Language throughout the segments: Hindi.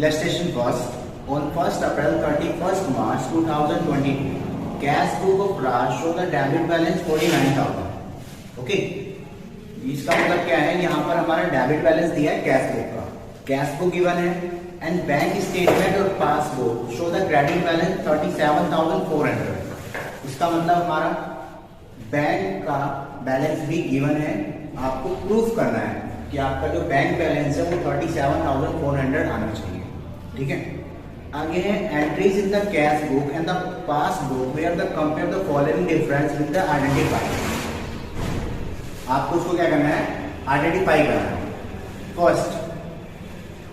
Illustration first. On 1st April 31st March 2022, cash book of Raj show the debit balance 49,000. Okay, इसका मतलब क्या है, यहाँ पर हमारा डेबिट बैलेंस दिया है कैश बुक का, कैश बुक गिवन है एंड बैंक स्टेटमेंट और passbook show the credit balance 37,400. इसका मतलब हमारा बैंक का बैलेंस भी गिवन है, आपको प्रूफ करना है कि आपका जो बैंक बैलेंस है वो 37,400 आना चाहिए. ठीक है, आगे है entries in the cash book and the passbook where the compare the following difference with the identify. आपको उसको क्या करना है, आइडेंटिफाई करना है.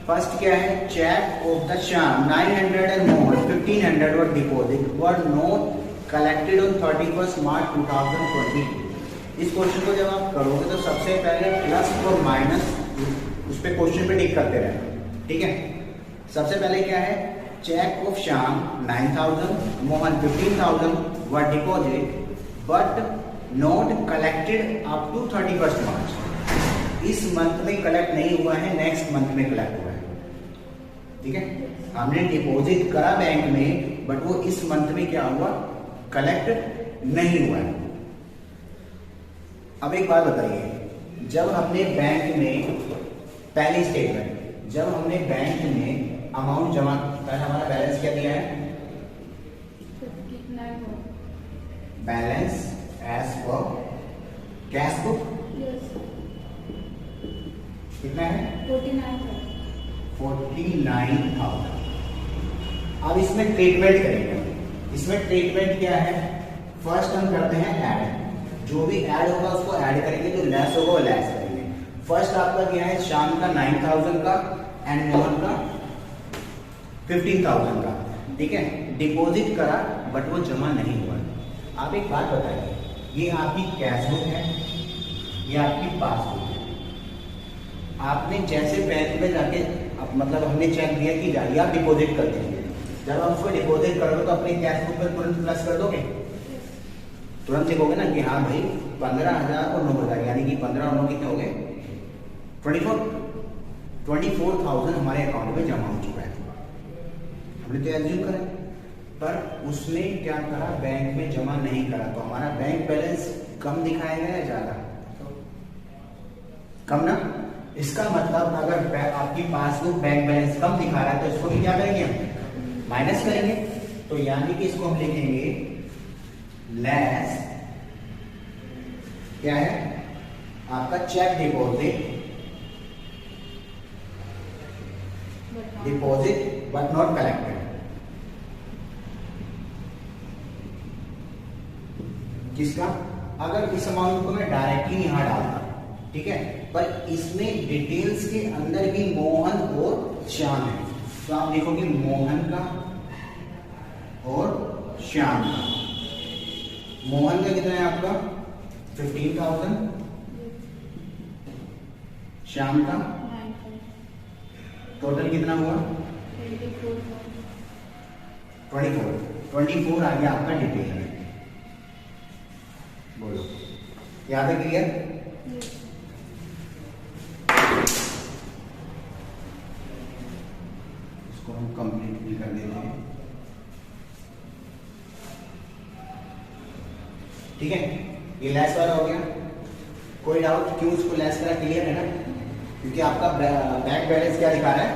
फर्स्ट क्या है, cheque of the Shyam 900 and more 1500 were deposit were not collected on 31st March 2020. इस क्वेश्चन को जब आप करोगे तो सबसे पहले प्लस और माइनस उस पे क्वेश्चन पे टिक करते रहे. ठीक है, सबसे पहले क्या है, cheque of Shyam 9,000, Mohan 15,000 were deposit but not collected up to 31st March. इस मंथ में कलेक्ट नहीं हुआ है, नेक्स्ट मंथ में कलेक्ट हुआ है. ठीक है, हमने डिपॉजिट करा बैंक में बट वो इस मंथ में क्या हुआ, कलेक्ट नहीं हुआ है. अब एक बात बताइए, जब हमने बैंक में पहली स्टेटमेंट, जब हमने बैंक में अमाउंट जमा कर, हमारा बैलेंस क्या दिया है, balance as per cash book कितना है, 49,000. अब इसमें ट्रीटमेंट करेंगे. इसमें ट्रीटमेंट क्या है, फर्स्ट हम करते हैं ऐड, जो भी ऐड होगा उसको ऐड करेंगे, जो लेस होगा वो लेस करेंगे. फर्स्ट आपका क्या है, शाम का 9,000 का एंड मोहन का 15,000 का. ठीक है, डिपॉजिट करा बट वो जमा नहीं हुआ. आप एक बात बताइए, ये आपकी कैश बुक है, ये आपकी पासबुक है. आपने जैसे बैंक में जाके मतलब हमने चेक दिया कि जाइए आप डिपॉजिट कर दीजिए, जब आप उसको डिपॉजिट करोगे तो अपनी कैश बुक पर तुरंत प्लस कर दोगे, तुरंत लिखोगे ना कि हाँ भाई 15,000 और 9,000, यानी कि 15 और 9 कितने हो गए, 24,000 हमारे अकाउंट में जमा हो चुका है. हमने तो एज्यूम करा, पर उसने क्या करा, बैंक में जमा नहीं करा, तो हमारा बैंक बैलेंस कम दिखाएगा या ज्यादा, कम ना. इसका मतलब अगर आपकी पासबुक बैंक बैलेंस कम दिखा रहा है तो इसको भी क्या करेंगे, हम माइनस करेंगे. तो यानी कि इसको हम लिखेंगे लेस क्या है, आपका cheque deposit but not collected. किसका, अगर इस अमाउंट को मैं डायरेक्टली यहां डालता, ठीक है, पर इसमें डिटेल्स के अंदर भी मोहन और श्याम है, तो आप देखोगे मोहन का और श्याम का. मोहन का कितना है आपका 15,000, श्याम का टोटल कितना हुआ 24 आ गया आपका डिटेल में. बोलो, याद है, क्लियर? इसको हम कंप्लीट भी कर देते हैं. ठीक है, ये लेस वाला हो गया. कोई डाउट क्यों इसको लेस करा, क्लियर है ना, क्योंकि आपका बैंक बैलेंस क्या दिखा रहा है,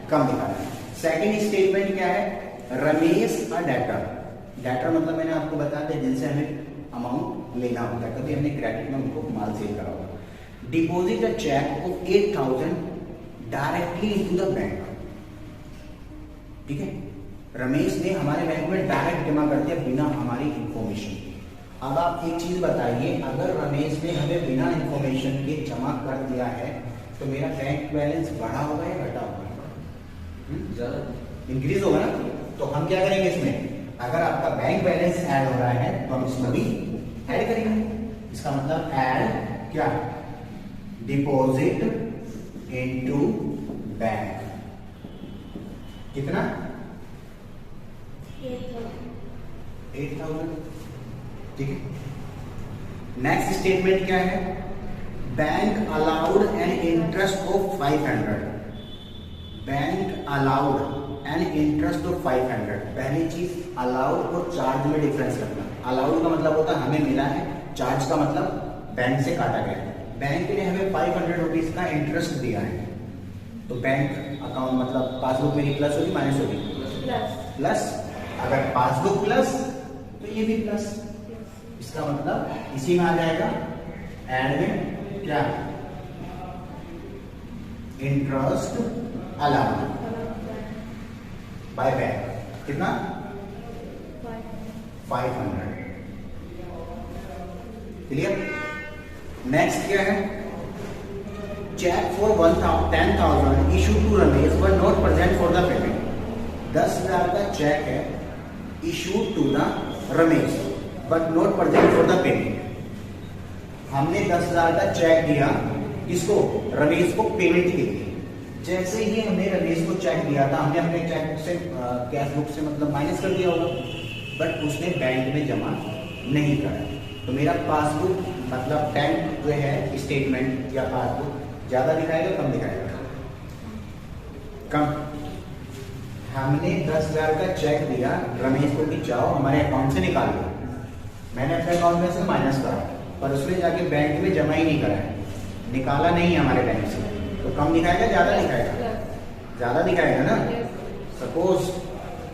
कम दिखा रहा है. सेकंड स्टेटमेंट क्या है, रमेश अ डेटर. डेटर मतलब मैंने आपको बता दिया जिनसे हमें अमाउंट लेना होता है, कभी हमने क्रेडिट में उनको माल सेल करा होगा. Deposit a cheque of 8,000 directly into the bank. ठीक है, रमेश ने हमारे बैंक में डायरेक्ट जमा कर दिया बिना हमारी इंफॉर्मेशन के. अब आप एक चीज बताइए, अगर रमेश ने हमें बिना इंफॉर्मेशन के जमा कर दिया है तो मेरा बैंक बैलेंस बढ़ा होगा या घटा होगा, ज्यादा इंक्रीज होगा ना. तो हम क्या करेंगे इसमें, अगर आपका बैंक बैलेंस ऐड हो रहा है तो हम इसमें भी ऐड करेंगे. इसका मतलब ऐड क्या, डिपॉजिट इनटू बैंक. कितना, 8,000. ठीक है, नेक्स्ट स्टेटमेंट क्या है, bank allowed an interest of 500. Bank allowed an interest of 500। पहली चीज अलाउड और चार्ज में डिफरेंस रखना। अलाउड का मतलब होता है हमें मिला है, चार्ज का मतलब बैंक से काटा गया है। बैंक ने हमें 500 रुपीज का इंटरेस्ट दिया है, तो बैंक अकाउंट मतलब पासबुक मेरी प्लस होगी माइनस होगी? प्लस। अगर पासबुक प्लस तो ये भी प्लस। इसका मतलब इसी में आ जाएगा एड में क्या, इंटरेस्ट अलाउड बाय बैंक। कितना? 500। क्लियर? नेक्स्ट क्या है? Cheque for 10,000 issue to Ramesh but not present for the payment. 10,000 का चेक है, issue to the Ramesh but not present for the payment. हमने 10,000 का चेक दिया किसको? रमेश को पेमेंट के लिए। जैसे ही हमने रमेश को चेक दिया था, हमने अपने चेक से कैश बुक से मतलब माइनस कर दिया होगा, बट उसने बैंक में जमा नहीं करा। तो मेरा पासबुक मतलब बैंक जो है स्टेटमेंट या पासबुक ज्यादा दिखाएगा कम दिखाएगा? कम। हमने 10,000 का चेक दिया रमेश को कि जाओ हमारे अकाउंट से निकाल लो। मैंने अपने अकाउंट में से माइनस करा, पर उसने जाके बैंक में जमा ही नहीं करा है, निकाला नहीं है हमारे बैंक से, तो कम दिखाएगा ज्यादा दिखाएगा? ज्यादा दिखाएगा ना। सपोज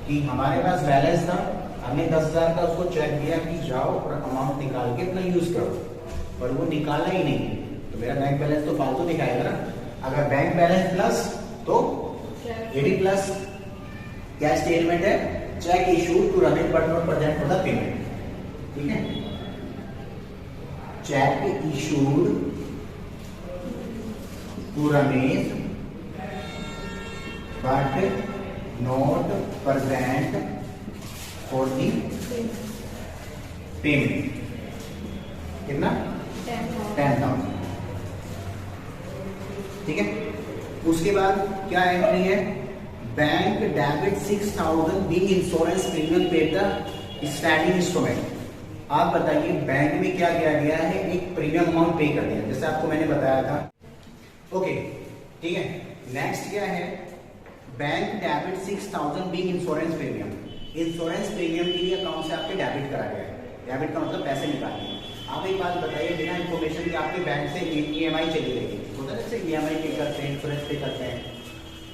कि हमारे पास बैलेंस था, हमने 10,000 का उसको चेक दिया कि जाओ और अमाउंट निकाल के अपना यूज करो, पर वो निकाला ही नहीं, तो मेरा बैंक बैलेंस तो फालतू दिखाएगा ना। अगर बैंक बैलेंस प्लस तो ये भी प्लस। क्या स्टेटमेंट है? Cheque issue to Ramesh but not present for the payment. ठीक है, cheque issued to Ramesh but not present for the payment. कितना? 10,000। ठीक है, उसके बाद क्या एंट्री है? Bank debit 6,000 being insurance premium paid the standing instrument. आप बताइए बैंक में क्या किया गया है? एक प्रीमियम अमाउंट पे कर दिया, जैसे आपको मैंने बताया था। ओके, ठीक है। नेक्स्ट क्या है? Bank debit 6,000 being insurance premium. Insurance premium के लिए अकाउंट से आपके डेबिट करा गया है। डेबिट का मतलब पैसे निकालने। आप एक बात बताइए, बिना इन्फॉर्मेशन के आपके बैंक से EMI चली गई, होता है जैसे EMI पे करते हैं, इंश्योरेंस पे करते हैं,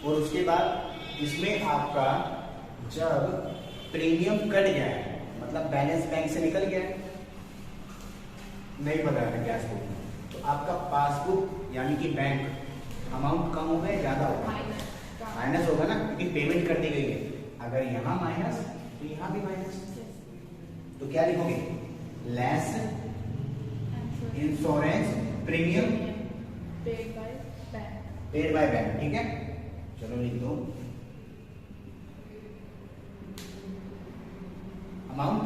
और उसके बाद इसमें आपका जब प्रीमियम कट गया है, मतलब बैलेंस बैंक से निकल गया है, नहीं बताया था कैश बुक, तो आपका पासबुक यानी कि बैंक अमाउंट कम होगा या ज्यादा होगा? माइनस होगा ना, क्योंकि पेमेंट कर दी गई है। अगर यहाँ माइनस तो यहाँ भी माइनस, तो क्या लिखोगे? Less insurance premium paid by bank. ठीक है, चलो लिख दो amount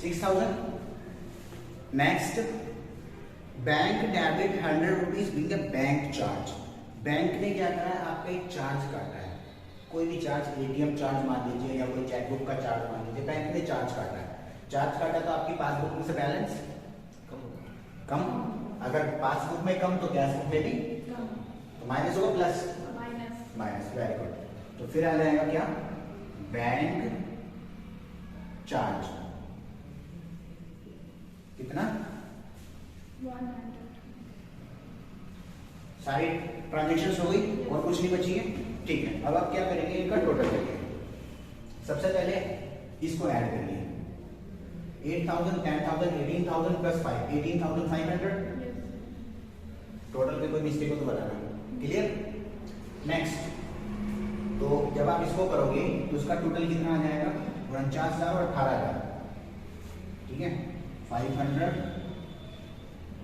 6,000। Next, bank debit 100 rupees being the bank charge. Bank ने क्या करा है? आपका एक चार्ज काटा है, कोई भी चार्ज, ATM चार्ज मान लीजिए या कोई चेकबुक का चार्ज मान लीजिए, बैंक ने चार्ज काटा है। चार्ज काटा तो आपकी पासबुक में से बैलेंस कम। अगर पासबुक में कम तो कैश बुक में भी कम, तो माइनस होगा प्लस माइनस। Very good. तो फिर आ जाएगा क्या? बैंक चार्ज कितना? 100। सारी ट्रांजेक्शन हो गई और कुछ नहीं बची है। ठीक है, अब आप क्या करेंगे? इनका टोटल करिए। सबसे पहले इसको ऐड करिए, 8,000, 10,000, 18,000 प्लस 5, 18,500। टोटल पे कोई मिस्टेक हो तो बताना। क्लियर? नेक्स्ट, तो जब आप इसको करोगे तो उसका टोटल कितना आ जाएगा? 49,000 और 18,000। ठीक है, 500,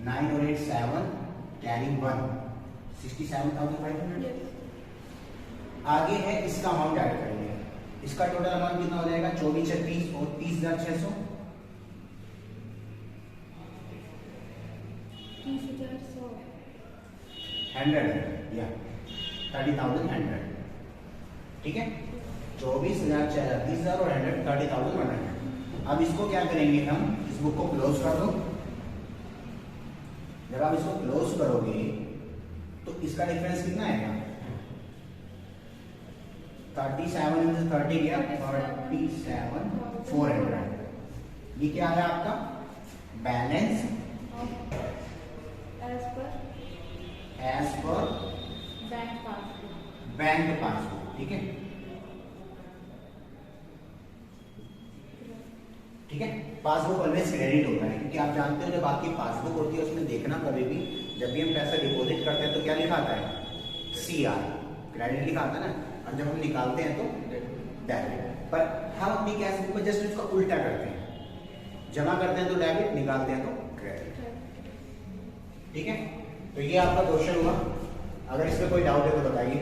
9 और 8 7, कैरी 1, 67,500। आगे है इसका अमाउंट ऐड करेंगे। इसका टोटल अमाउंट कितना हो जाएगा? 24,36 और 30,600। 100 या 30,100। ठीक है, 24,000, 30,000 और 100, 30,100। अब इसको क्या करेंगे हम? इस बुक को क्लोज कर दो। जब आप इसको क्लोज करोगे तो इसका डिफरेंस कितना आएगा? 37 में से 30 गया, 47,400। ये क्या है आपका? Balance as per bank passbook. ठीक है, ठीक है। पासबुक ऑलवेज क्रेडिट होता है, क्योंकि आप जानते हो जब आपकी पासबुक होती है उसमें देखना कभी भी, जब भी हम पैसा डिपॉजिट करते हैं तो क्या लिखा आता है? CR, क्रेडिट लिखा आता है ना, और जब हम निकालते हैं तो डेबिट। पर हम अपनी कैश बुक में जस्ट उसका उल्टा करते हैं, जमा करते हैं तो डेबिट, निकालते हैं तो क्रेडिट। ठीक है, तो ये आपका क्वेश्चन हुआ। अगर इसमें कोई डाउट है तो बताइए।